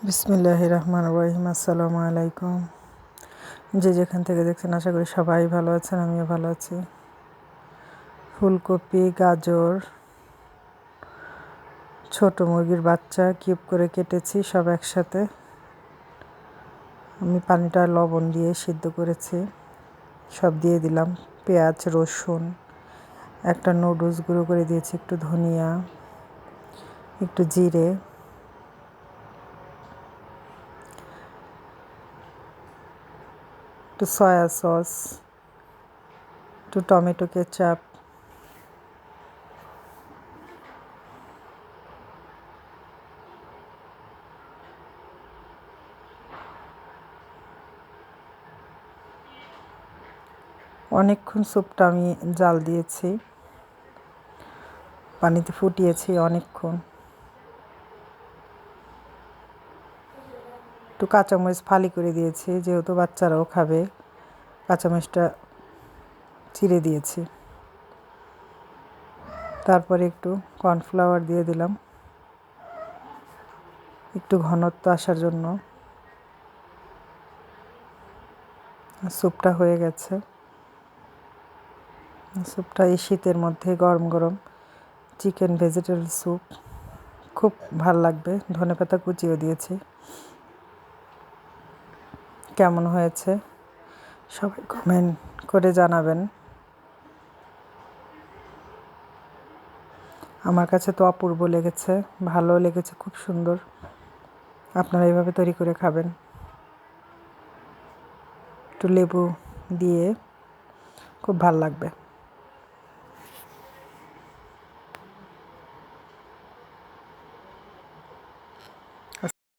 বিসমিল্লাহির রহমানির রহিম। আসসালামু আলাইকুম। যে যেখান থেকে দেখছেন আশা করি সবাই ভালো আছেন, আমিও ভালো আছি। ফুলকপি, গাজর, ছোট মুরগির বাচ্চা কিউব করে কেটেছি সব একসাথে। আমি পানিটা লবণ দিয়ে সিদ্ধ করেছি, সব দিয়ে দিলাম। পেঁয়াজ, রসুন, একটা নুডলস গুঁড়ো করে দিয়েছি, একটু ধনিয়া, একটু জিরে, একটু সয়া সস, একটু টমেটো কেচাপ, অনেকক্ষণ স্যুপটা আমি জাল দিয়েছি, পানিতে ফুটিয়েছি অনেকক্ষণ। একটু কাঁচামরিচ ফালি করে দিয়েছি, যেহেতু বাচ্চারাও খাবে, কাঁচামরিচটা চিড়ে দিয়েছি। তারপরে একটু কর্নফ্লাওয়ার দিয়ে দিলাম একটু ঘনত্ব আসার জন্য। স্যুপটা হয়ে গেছে। স্যুপটা এই শীতের মধ্যে গরম গরম চিকেন ভেজিটেবল স্যুপ খুব ভাল লাগবে। ধনেপাতা কুচিও দিয়েছি। কেমন হয়েছে সবাই কমেন্ট করে জানাবেন। আমার কাছে তো অপূর্ব লেগেছে, ভালো লেগেছে, খুব সুন্দর। আপনারা এইভাবে তৈরি করে খাবেন। একটু লেবু দিয়ে খুব ভাল লাগবে।